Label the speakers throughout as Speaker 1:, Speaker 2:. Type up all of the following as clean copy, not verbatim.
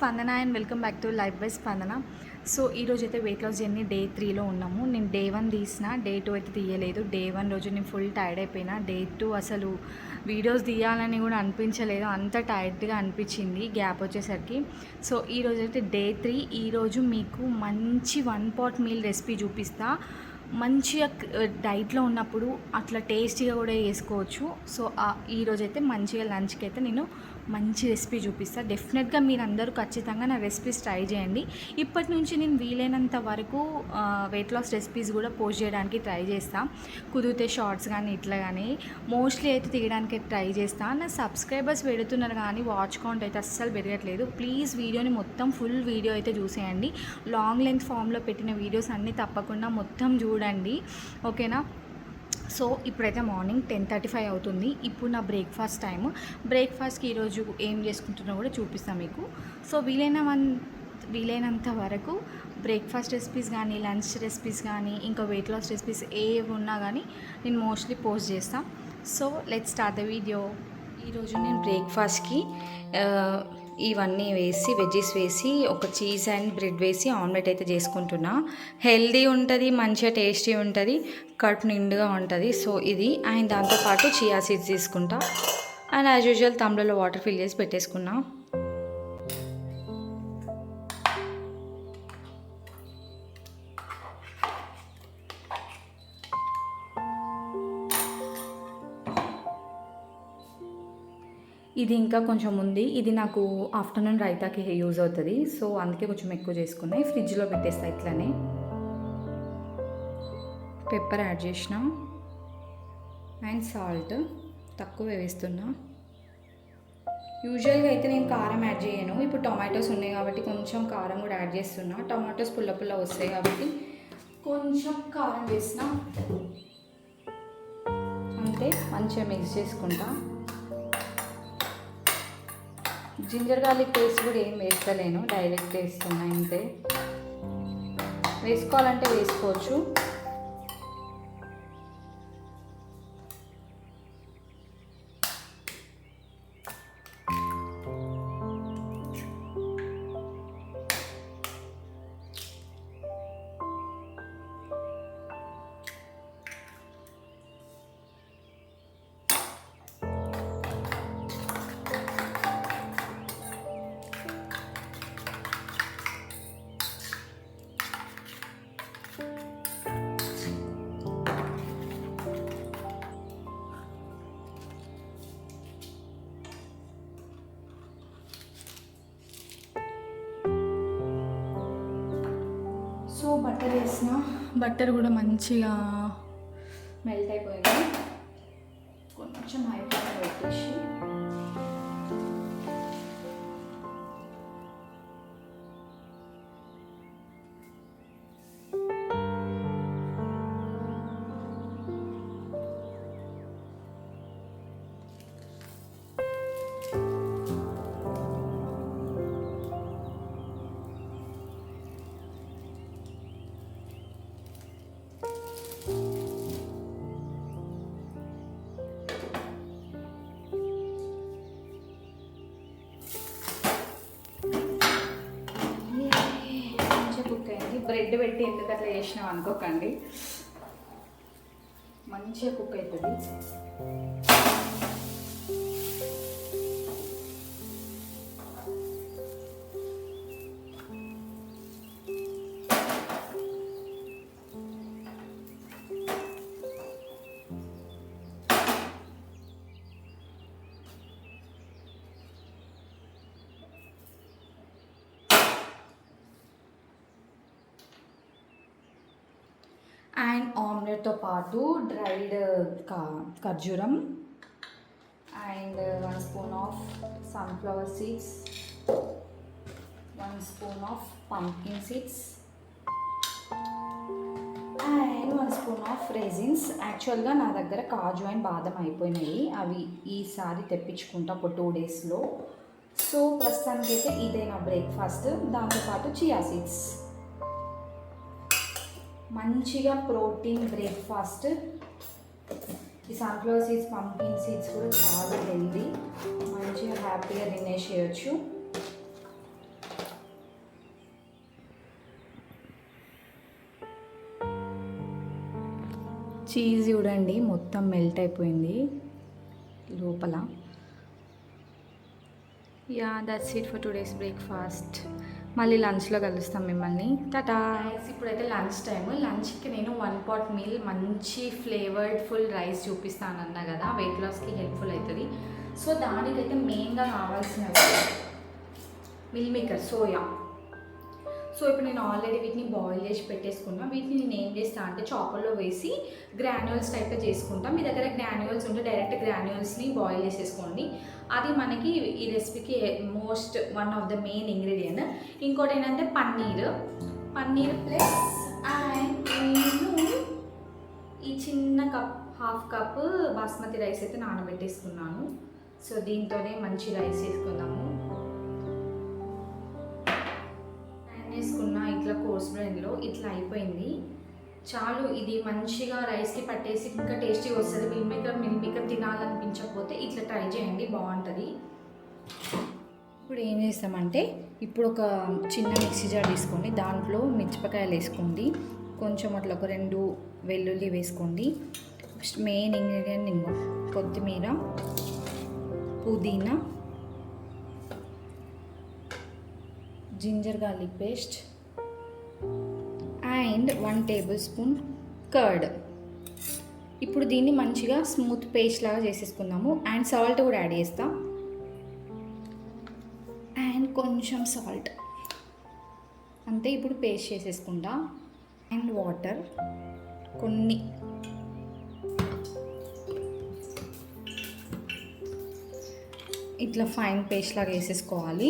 Speaker 1: స్పందన and welcome back to life by స్పందన. So ఈరోజు అయితే వెయిట్ లాస్ జర్నీ డే 3లో ఉన్నాము. నేను డే 1 తీసిన, డే 2 అయితే తీయలేదు. డే 1 రోజు నేను ఫుల్ టైర్డ్ అయిపోయినా. డే 2 అసలు వీడియోస్ తీయాలని కూడా అనిపించలేదు, అంత టైర్డ్గా అనిపించింది గ్యాప్ వచ్చేసరికి. సో ఈరోజు అయితే డే 3. ఈరోజు మీకు మంచి 1 pot మీల్ రెసిపీ చూపిస్తా. మంచిగా డైట్లో ఉన్నప్పుడు అట్లా టేస్టీగా కూడా చేసుకోవచ్చు. సో ఈరోజైతే మంచిగా లంచ్కి అయితే నేను మంచి రెసిపీ చూపిస్తాను. డెఫినెట్గా మీరు అందరూ ఖచ్చితంగా నా రెసిపీస్ ట్రై చేయండి. ఇప్పటి నుంచి నేను వీలైనంత వరకు వెయిట్ లాస్ రెసిపీస్ కూడా పోస్ట్ చేయడానికి ట్రై చేస్తాను. కుదిరితే షార్ట్స్ కానీ ఇట్లా కానీ మోస్ట్లీ అయితే తీయడానికి ట్రై చేస్తాను. నా సబ్స్క్రైబర్స్ పెడుతున్నారు కానీ వాచ్ కౌంట్ అయితే అస్సలు పెరగట్లేదు. ప్లీజ్ వీడియోని మొత్తం ఫుల్ వీడియో అయితే చూసేయండి. లాంగ్ లెంత్ ఫామ్లో పెట్టిన వీడియోస్ అన్నీ తప్పకుండా మొత్తం చూడండి, ఓకేనా? సో ఇప్పుడైతే మార్నింగ్ 10:35 అవుతుంది. ఇప్పుడు నా బ్రేక్ఫాస్ట్ టైము. బ్రేక్ఫాస్ట్కి ఈరోజు ఏం చేసుకుంటున్నా కూడా చూపిస్తాను మీకు. సో వీలైనంత వరకు బ్రేక్ఫాస్ట్ రెసిపీస్ కానీ, లంచ్ రెసిపీస్ కానీ, ఇంకా వెయిట్ లాస్ రెసిపీస్ ఏవి ఉన్నా కానీ నేను మోస్ట్లీ పోస్ట్ చేస్తాను. So let's start the video. ఈరోజు నేను బ్రేక్ఫాస్ట్కి ఇవన్నీ వేసి, వెజ్జెస్ వేసి, ఒక చీజ్ అండ్ బ్రెడ్ వేసి ఆమ్లెట్ అయితే చేసుకుంటున్నా. హెల్దీ ఉంటుంది, మంచిగా టేస్టీ ఉంటుంది, కడుపు నిండుగా ఉంటుంది. సో ఇది అండ్ దాంతోపాటు చియా సీడ్స్ తీసుకుంటా. అండ్ యాజ్ యూజువల్ తమ్ముళ్ళలో వాటర్ ఫిల్ చేసి పెట్టేసుకున్నా. ఇది ఇంకా కొంచెం ఉంది. ఇది నాకు ఆఫ్టర్నూన్ రైతాకి యూజ్ అవుతుంది. సో అందుకే కొంచెం ఎక్కువ చేసుకున్నాయి. ఫ్రిడ్జ్లో పెట్టేస్తా ఇట్లానే. పెప్పర్ యాడ్ చేసిన అండ్ సాల్ట్ తక్కువ వేస్తున్నా. యూజువల్గా అయితే నేను కారం యాడ్ చేయను. ఇప్పుడు టొమాటోస్ ఉన్నాయి కాబట్టి కొంచెం కారం కూడా యాడ్ చేస్తున్నా. టొమాటోస్ పుల్ల పుల్ల వస్తాయి కాబట్టి కొంచెం కారం వేసిన. అంతే, మంచిగా మిక్స్ చేసుకుంటా. జింజర్ గార్లిక్ పేస్ట్ కూడా ఏం వేస్తలేను, డైరెక్ట్ వేస్తున్నా అంతే. వేసుకోవాలంటే వేసుకోవచ్చు. సో బటర్ వేసిన, బటర్ కూడా మంచిగా మెల్ట్ అయిపోయింది. కొంచెం హై ఫ్లేమ్ పెట్టేసి బ్రెడ్ పెట్టి ఎందుకు అట్లా చేసినాం అనుకోకండి, మంచిగా కుక్ అవుతుంది. అండ్ ఆమ్లెట్తో పాటు డ్రైడ్ ఖర్జూరం and 1 spoon of sunflower seeds, 1 spoon of pumpkin seeds and 1 spoon of raisins. యాక్చువల్గా నా దగ్గర కాజు అండ్ బాదం అయిపోయినాయి, అవి ఈసారి తెప్పించుకుంటా ఒక 2 daysలో. సో ప్రస్తుతానికైతే ఇదే నా బ్రేక్ఫాస్ట్. దాంతోపాటు చియా సీడ్స్, మంచిగా ప్రోటీన్ బ్రేక్ఫాస్ట్. ఈ సన్ఫ్లవర్ సీడ్స్, పంకిన్ సీడ్స్ కూడా చాలా హెల్దీ, మంచిగా హ్యాపీగా తినేసేయచ్చు. చీజ్ చూడండి మొత్తం మెల్ట్ అయిపోయింది లోపల. Yeah that's it for today's breakfast. మళ్ళీ లంచ్లో కలుస్తాం మిమ్మల్ని. టాటా. ఇప్పుడైతే లంచ్ టైం. లంచ్కి నేను 1 pot మీల్ మంచి ఫ్లేవర్డ్ ఫుల్ రైస్ చూపిస్తాను అన్నా కదా, వెయిట్ లాస్కి హెల్ప్ఫుల్ అవుతుంది. సో దానికైతే మెయిన్గా కావాల్సినవి మిల్ మేకర్ సోయా. సో ఇప్పుడు నేను ఆల్రెడీ వీటిని బాయిల్ చేసి పెట్టేసుకున్నా. వీటిని నేను ఏం చేస్తాను అంటే చాపర్లో వేసి గ్రాన్యూల్స్ టైప్లో చేసుకుంటా. మీ దగ్గర గ్రాన్యూల్స్ ఉంటే డైరెక్ట్ గ్రాన్యూల్స్ని బాయిల్ చేసేసుకోండి. అది మనకి ఈ రెసిపీకి most one of the main ingredient. ఇంకోటి ఏంటంటే పన్నీర్ ప్లస్ అండ్ నేను ఈ చిన్న cup half cup basmati rice అయితే నానబెట్టేసుకున్నాను. సో దీంతోనే మంచి రైస్ చేసుకుందాము. వేసుకున్న ఇట్లా కోర్స్ బ్రెయిన్లో ఇట్లా అయిపోయింది చాలు. ఇది మంచిగా రైస్కి పట్టేసి ఇంకా టేస్టీగా వస్తుంది. మిల్ మేకర్ తినాలనిపించకపోతే ఇట్లా ట్రై చేయండి, బాగుంటుంది. ఇప్పుడు ఏం చేస్తామంటే ఇప్పుడు ఒక చిన్న మిక్సీ జార్ తీసుకోండి. దాంట్లో మిర్చిపకాయలు వేసుకోండి, కొంచెం అట్లా ఒక 2 వెల్లుల్లి వేసుకోండి. మెయిన్ ఇంగ్రీడియంట్ కొత్తిమీర, పుదీనా, ginger garlic paste and 1 tablespoon curd. ఇప్పుడు దీన్ని మంచిగా స్మూత్ పేస్ట్ లాగా చేసేసుకుందాము. అండ్ సాల్ట్ కూడా యాడ్ చేస్తా. అండ్ కొంచెం సాల్ట్ అంతే. ఇప్పుడు పేస్ట్ చేసేసుకుంటా. అండ్ వాటర్ కొన్ని. ఇట్లా ఫైన్ పేస్ట్ లాగా వేసేసుకోవాలి.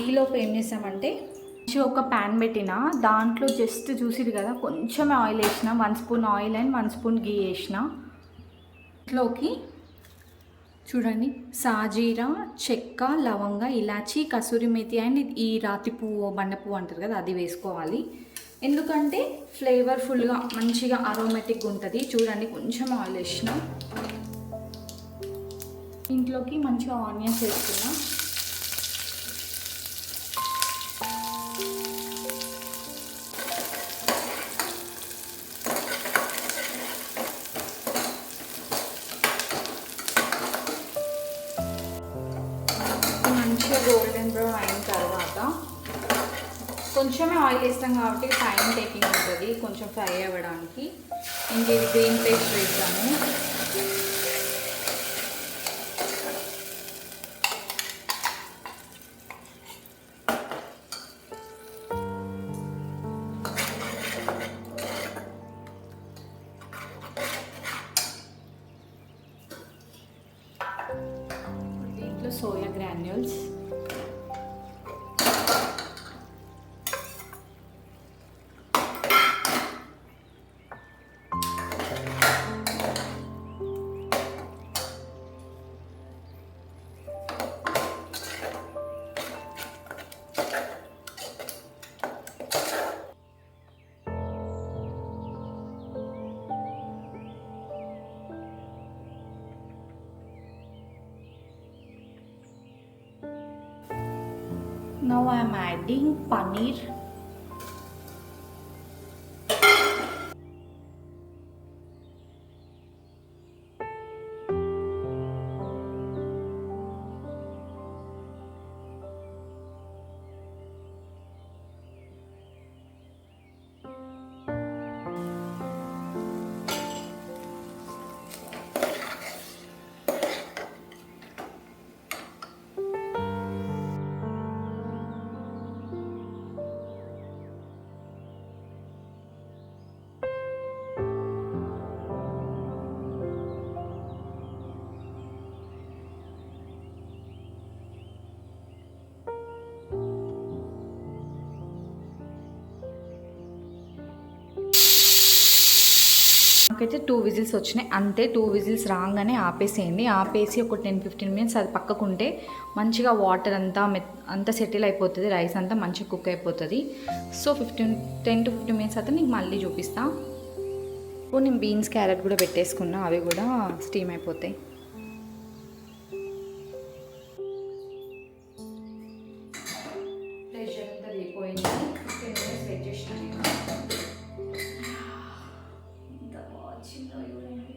Speaker 1: ఈలోపు ఏం చేసామంటే ఒక ప్యాన్ పెట్టిన దాంట్లో జస్ట్ చూసిరు కదా కొంచెం ఆయిల్ వేసిన, 1 spoon ఆయిల్ అండ్ 1 spoon గీ వేసిన. ఇట్లోకి చూడండి సాజీరా, చెక్క, లవంగ, ఇలాచి, కసూరి మేతి అండ్ ఈ రాతి పువ్వు బండ పువ్వు అంటారు కదా అది వేసుకోవాలి. ఎందుకంటే ఫ్లేవర్ఫుల్గా మంచిగా అరోమేటిక్గా ఉంటుంది. చూడండి కొంచెం ఆయిల్ వేసిన. ఇంట్లోకి మంచిగా ఆనియన్స్ వేసుకున్నా. మంచిగా గోల్డెన్ బ్రౌన్ అయిన తర్వాత కొంచెమే ఆయిల్ వేస్తాం కాబట్టి టైం టేకింగ్ ఉంటుంది కొంచెం ఫ్రై అవ్వడానికి. ఇంక ఇది గ్రీన్ పేస్ట్ వేస్తాము. దీంట్లో soya granules, now I am adding paneer. నాకైతే 2 విజిల్స్ వచ్చినాయి అంతే. 2 విజిల్స్ రాగానే ఆపేసేయండి. ఆపేసి ఒక 10-15 మినిట్స్ అది పక్కకుంటే మంచిగా వాటర్ అంతా సెటిల్ అయిపోతుంది, రైస్ అంతా మంచిగా కుక్ అయిపోతుంది. సో 10-15 మినిట్స్ అయితే నీకు మళ్ళీ చూపిస్తా. ఇప్పుడు నేను బీన్స్ క్యారెట్ కూడా పెట్టేసుకున్నా, అవి కూడా స్టీమ్ అయిపోతాయి. ప్రెషర్ అంతా అయిపోయింది. 15 మినిట్స్ వెయిట్ చేసిన నేను. వచ్చిందో చూడండి.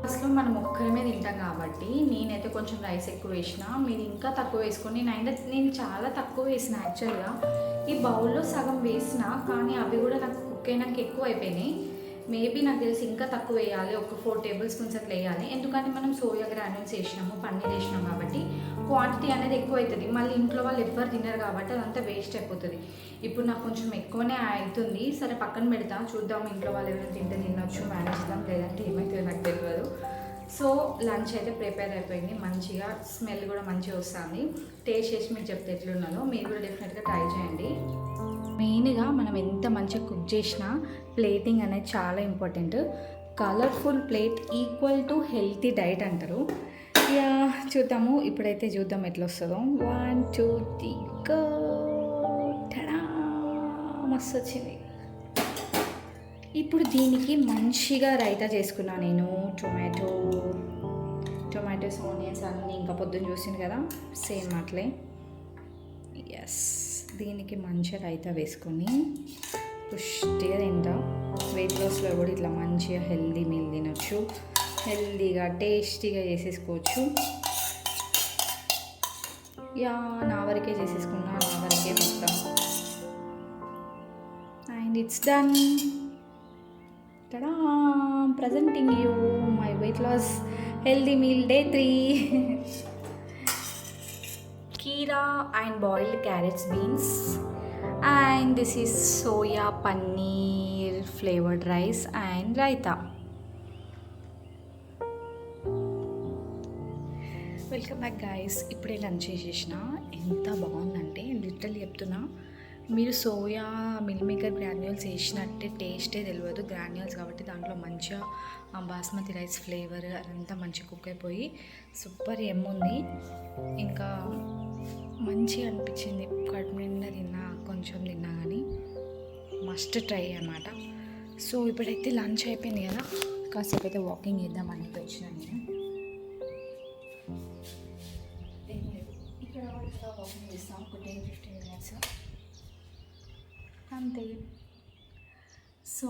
Speaker 1: అసలు మనం ఒక్కరమే తింటాం కాబట్టి నేనైతే కొంచెం రైస్ ఎక్కువ వేసిన, మీరు ఇంకా తక్కువ వేసుకొని. నేను చాలా తక్కువ వేసిన యాక్చువల్గా. ఈ బౌల్లో సగం వేసిన, కానీ అవి కూడా నాకు కుక్ అయినాక ఎక్కువ అయిపోయినాయి. మేబీ నాకు తెలిసి ఇంకా తక్కువ వేయాలి, ఒక 4 టేబుల్ స్పూన్స్ అట్లా వేయాలి. ఎందుకంటే మనం సోయా గ్రాన్యూల్స్ వేసినాము, పన్నీర్ వేసినాం కాబట్టి క్వాంటిటీ అనేది ఎక్కువ అవుతుంది. మళ్ళీ ఇంట్లో వాళ్ళు ఎవ్వరు తినరు కాబట్టి అదంతా వేస్ట్ అయిపోతుంది. ఇప్పుడు నాకు కొంచెం ఎక్కువనే అవుతుంది. సరే పక్కన పెడతా, చూద్దాం ఇంట్లో వాళ్ళు ఎవరైనా తింటే తినొచ్చు, మేనేజ్ చేద్దాం, లేదంటే ఏమైతే నాకు తెలియదు. సో లంచ్ అయితే ప్రిపేర్ అయిపోయింది, మంచిగా స్మెల్ కూడా మంచిగా వస్తుంది. టేస్ట్ చేసి మీకు చెప్తే ఎట్లున్నదో మీరు కూడా డెఫినెట్గా ట్రై చేయండి. మెయిన్గా మనం ఎంత మంచిగా కుక్ చేసినా ప్లేటింగ్ అనేది చాలా important. Colourful plate equal to healthy diet అంటారు. ఇక చూద్దాము, ఇప్పుడైతే చూద్దాం ఎట్లా వస్తుందో. 1 2 3 గో. టడా, మస్తు వచ్చింది. ఇప్పుడు మంచిగా రైతా చేసుకున్నా నేను. టొమాటోస్, ఆనియన్స్ అన్నీ ఇంకా పొద్దున్న చూసింది కదా, సేమ్ అట్లే. ఎస్, దీనికి మంచిగా రైతా వేసుకొని పుష్టిగా తింటా. వెయిట్ లాస్లో కూడా ఇట్లా మంచిగా హెల్దీ మీల్ తినొచ్చు, హెల్దీగా టేస్టీగా చేసేసుకోవచ్చు. నా వరకే చేసేసుకున్నా, నా వరకే మొత్తం. And it's done. Ta-da, presenting you my weight loss healthy meal day 3. Keera and boiled carrots, beans, and this is soya paneer flavored rice and raita. Welcome back guys. ఇప్పుడే లంచ్ చేసేసిన. ఎంత బాగుందంటే లిటరల్లీ చెప్తున్నా, మీరు soya meal maker granules వేసినట్టే టేస్టే తెలియదు. Granules కాబట్టి దాంట్లో మంచిగా బాస్మతి రైస్ ఫ్లేవర్ అదంతా మంచిగా కుక్ అయిపోయి సూపర్ ఉంది. ఇంకా మంచిగా అనిపించింది, కడుపు నిండా తిన్నా, కొంచెం తిన్నా కానీ మస్ట్ ట్రై అన్నమాట. సో ఇప్పుడైతే లంచ్ అయిపోయింది కదా, కాసేపు అయితే వాకింగ్ చేద్దామని వచ్చిన నేను. ఇక్కడ వాకింగ్ చేస్తాం ఒక 10-15 మినిట్స్ అంతే. సో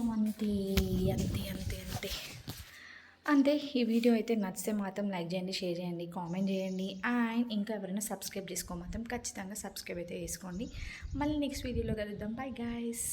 Speaker 1: అంతే. ఈ వీడియో అయితే నచ్చితే మాత్రం లైక్ చేయండి, షేర్ చేయండి, కామెంట్ చేయండి. అండ్ ఇంకా ఎవరైనా సబ్స్క్రైబ్ చేసుకో మాత్రం ఖచ్చితంగా సబ్స్క్రైబ్ అయితే చేసుకోండి. మళ్ళీ నెక్స్ట్ వీడియోలో కలుద్దాం. Bye guys.